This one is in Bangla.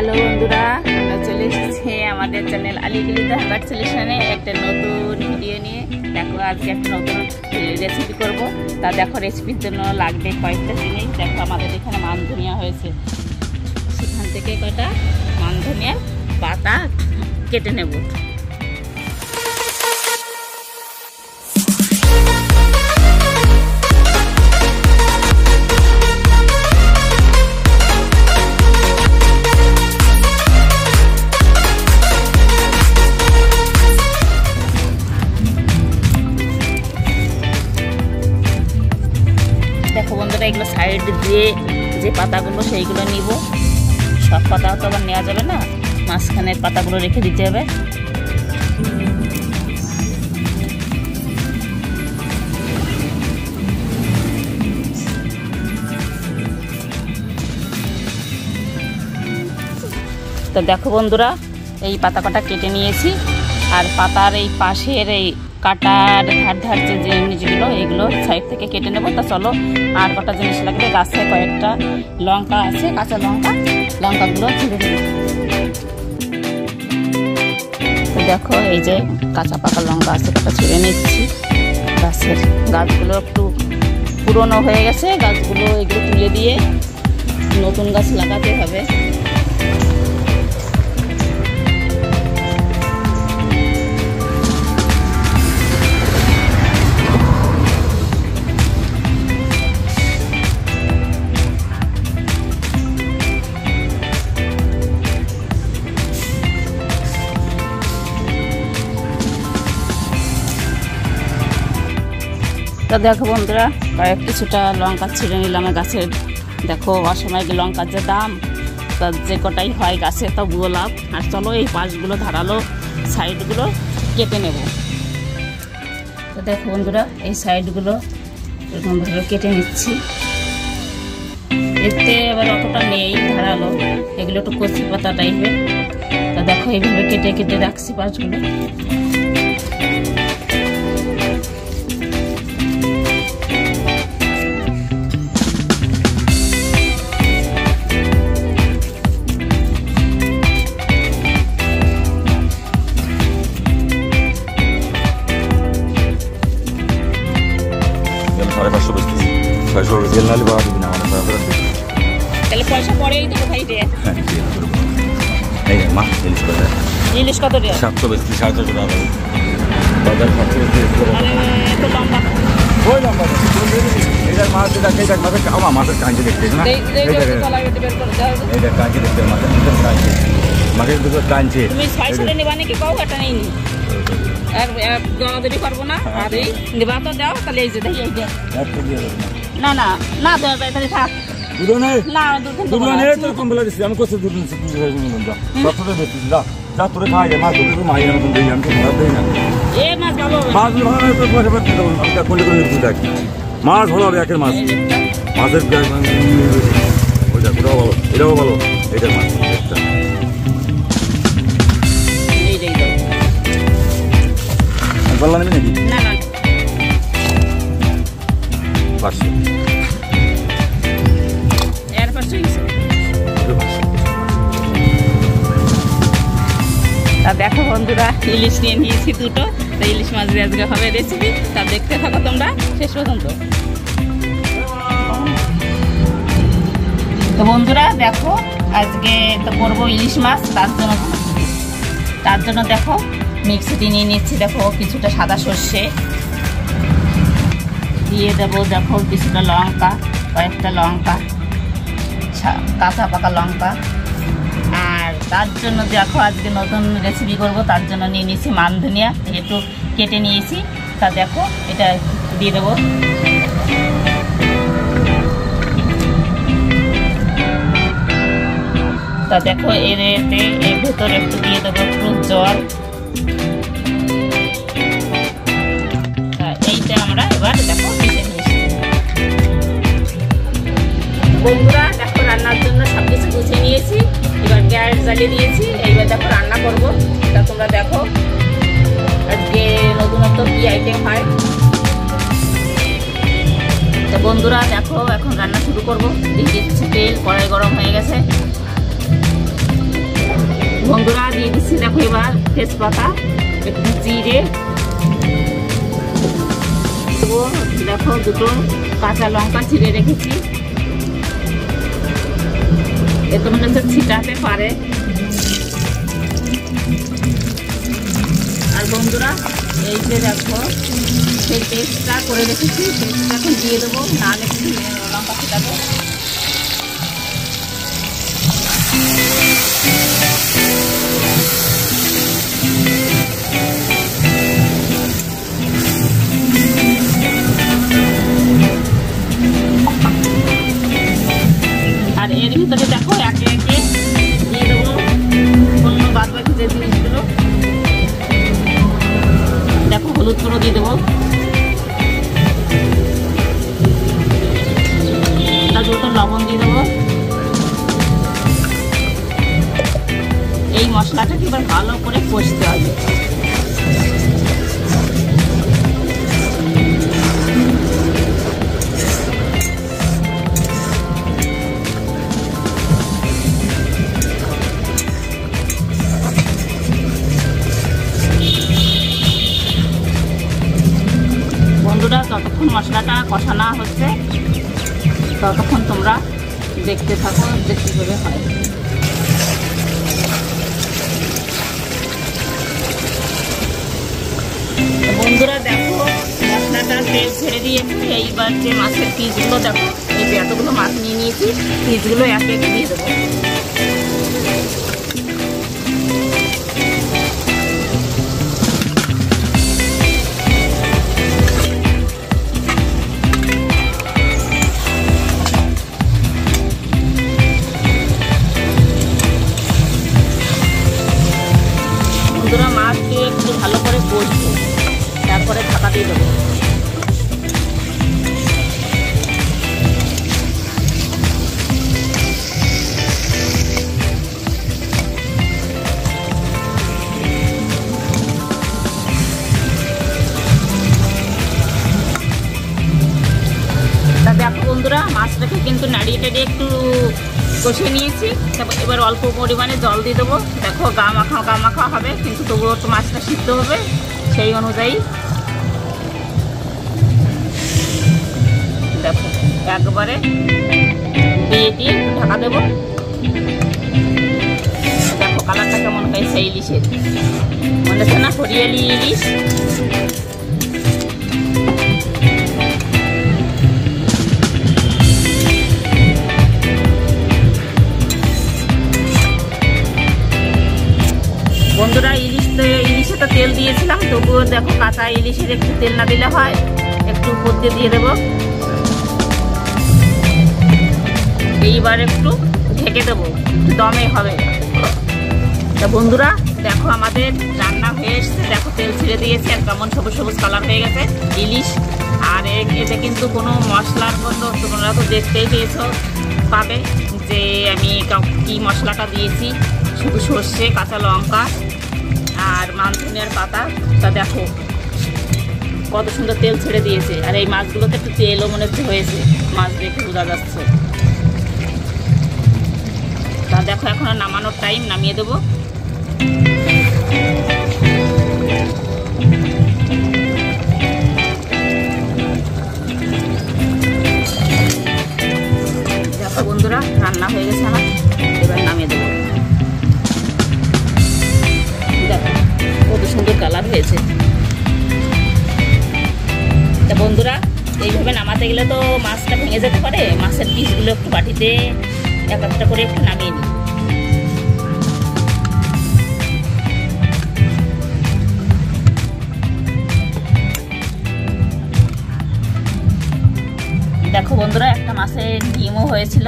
হ্যালো বন্ধুরা, আমরা চলে এসেছি আমাদের চ্যানেল আলিগলি দ্য হাঙ্গার সলিউশনে একটা নতুন ভিডিও নিয়ে। দেখো আজকে একটা নতুন রেসিপি করব। তা দেখো রেসিপির জন্য লাগবে কয়েকটা জিনিস। দেখো আমাদের এখানে মান ধনিয়া হয়েছে, সেখান থেকে কয়টা মান ধনিয়ার পাতা কেটে নেব। দেখো বন্ধুরা, এগুলো সাইড দিয়ে যে পাতাগুলো সেইগুলো নিব। সব পাতা তো আবার নেওয়া যাবে না, মাঝখানের পাতাগুলো রেখে দিতে হবে। তো দেখো বন্ধুরা, এই পাতা কটা কেটে নিয়েছি। আর পাতার এই পাশের এই কাটার ধার যে জিনিসগুলো এইগুলো সাইড থেকে কেটে নেবো। তা চলো, আর কটা জিনিস লাগবে। গাছে কয়েকটা লঙ্কা আছে, কাঁচা লঙ্কাগুলো ছিঁড়ে দেবো। তো দেখো এই যে কাঁচা পাকা লঙ্কা আছে, কটা ছিঁড়ে নিচ্ছি। গাছের গাছগুলো একটু পুরনো হয়ে গেছে, গাছগুলো এগুলো তুলে দিয়ে নতুন গাছ লাগাতে হবে। তো দেখো বন্ধুরা, কিছুটা লঙ্কা ছিঁড়ে নিলাম গাছের। দেখো অসময় লঙ্কার যে দাম, তা যে কটাই হয় গাছে তবুও লাভ। আর চলো এই পাশগুলো ধারালো সাইডগুলো কেটে নেব। তো দেখো বন্ধুরা, এই সাইডগুলো এরকমভাবে কেটে নিচ্ছি। এতে এবার অতটা নেই ধারালো, এগুলো একটু কচি পাতা টাইপের। তা দেখো এইভাবে কেটে কেটে রাখছি পাশগুলো। তাহলে পয়সা পরেই দেবো ভাই রে। ইলিশ কত রে? 700 বেশি 750 টাকা। মাছের কাঞ্চি দেখতে না, কাঞ্চি দেখতে মাছের দুটো কাঞ্চি। তুমি 600 নেবা নাকি? পাও এটা নেই দরাদরি করবো না। আর এই নেবা তো দাও। তাহলে এই যে দেখি এই যে না না না দেওয়া যায়, তাহলে থাক। দুটো নেই না, দুটো নেই তো কম বলে দিচ্ছি আমি। কোথায় দুটো নিচ্ছি? সবটা বেশি যা যা তোরে খাই যায় মাছ দুটো মাই আমি দিই, আমি তো খারাপ দিই না। এ মাছ ভালো হবে, মাছ ভালো হবে তো পয়সা পাচ্ছি তখন আমি কোনটা করে দিচ্ছি। দেখ মাছ ভালো হবে, একের মাছ মাছের ওইটা ওটাও ভালো, এটাও ভালো। এটার মাছ একটা বললাম নাকি না না 500 এর পাশে। তা দেখো বন্ধুরা, ইলিশ নিয়ে নিয়েছি দুটো। তো ইলিশ মাছ দিয়ে আজকে হবে রেসিপি। তা দেখতে থাকো তোমরা শেষ পর্যন্ত। তো বন্ধুরা দেখো, আজকে তো করবো ইলিশ মাছ। তার জন্য দেখো মিক্সিতে নিয়ে নিচ্ছি। দেখো কিছুটা সাদা সর্ষে দিয়ে দেবো। দেখো কিছুটা লঙ্কা, কয়েকটা লঙ্কা, কাঁচা পাকা লঙ্কা। আর তার জন্য দেখো আজকে নতুন রেসিপি করব, তার জন্য নিয়ে নিয়েছি মান ধনিয়া, একটু কেটে নিয়েছি। তা দেখো এটা দিয়ে দেবো। তা দেখো এর ভেতরে একটু দিয়ে দেবো একটু জল। এইটা আমরা এবার দেখো মিশিয়ে নিয়েছি। বন্ধুরা দেখো, রান্নার জন্য সব কিছু গুছিয়ে নিয়েছি। এবার গ্যাস জ্বালিয়ে দিয়েছি। এইবার দেখো রান্না করবো। তা তোমরা দেখো আজকে নতুনত্ব কি আইটেম হয়। তো বন্ধুরা দেখো এখন রান্না শুরু করবো। দিয়ে দিচ্ছি তেল, কড়াই গরম হয়ে গেছে। বন্ধুরা দিয়ে দিচ্ছি দেখো এবার তেজপাতা, একটু জিরে, দেখো দুটো কাঁচা লঙ্কা চিড়ে রেখেছি, এত মনে হচ্ছে ছিটাতে পারে। আর বন্ধুরা এই যে দেখো সেই পেস্টটা করে রেখেছি, পেস্টটা এখন দিয়ে দেবো, নাহলে লঙ্কা ছিটাবো। আর এর ভিতরে দেখো একে একে দিয়ে দেবো অন্য বাদ বাকি যে জিনিসগুলো। দেখো হলুদ গুঁড়ো দিয়ে দেবো, তার দুটো লবণ দিয়ে দেবো। এই মশলাটাকে এবার ভালো করে কষতে হবে। বন্ধুরা ততক্ষণ মশলাটা কষানো হচ্ছে, ততক্ষণ তোমরা দেখতে থাকো যে কীভাবে হয়। বন্ধুরা দেখো মশলাটা তেল ছেড়ে দিয়েছি, এইবার যে মাছের পিসগুলো দেখো, এই যে এতগুলো মাছ নিয়ে নিয়েছি, পিসগুলো একে একে দিয়ে দেবো। বন্ধুরা মাছ দিয়ে একটু ভালো করে কষবো, তারপরে ঢাকা দিয়ে দেবো। তা দেখো বন্ধুরা মাছটাকে কিন্তু নাড়িয়ে টাড়িয়ে একটু কষিয়ে নিয়েছি, এবার অল্প পরিমাণে জল দিয়ে দেবো। দেখো গা মাখা হবে, কিন্তু তবুও একটু মাছটা সিদ্ধ হবে, সেই অনুযায়ী দেখো একবারে দিয়ে ঢাকা দেবো। দেখো কালারটা কেমন হয়েছে ইলিশের, মনে হচ্ছে না হরিয়ালি ইলিশ। বন্ধুরা ইলিশে তো তেল দিয়েছিলাম, তবুও দেখো কাঁচা ইলিশের একটু তেল না দিলে হয়, একটু উপর দিয়ে দেবো। এইবার একটু ঢেকে দেবো, দমে হবে। তা বন্ধুরা দেখো আমাদের রান্না হয়ে এসছে, দেখো তেল ছেড়ে দিয়েছে, আর কেমন সবুজ সবুজ কালার হয়ে গেছে ইলিশ। আর এতে কিন্তু কোনো মশলার গন্ধ তোমরা তো দেখতেই পাবে যে আমি কি মশলাটা দিয়েছি, শুধু সর্ষে, কাঁচা লঙ্কা আর মানধনিয়ার পাতা। তা দেখো কত সুন্দর তেল ছেড়ে দিয়েছে, আর এই মাছগুলোতে একটু তেলও মনে হয়েছে, মাছ দেখে বোঝা যাচ্ছে। তা দেখো এখন নামানোর টাইম, নামিয়ে দেবো। দেখো বন্ধুরা রান্না হয়ে গেছে আমার, এবার নামিয়ে দেবো। দেখো কত সুন্দর কালার হয়েছে। তা বন্ধুরা এইভাবে নামাতে গেলে তো মাছটা ভেঙে যেতে পারে, মাছের পিসগুলো একটু বাটিতে এক একটা করে একটু নামিয়ে নিই। দেখো বন্ধুরা একটা মাছের ডিমও হয়েছিল,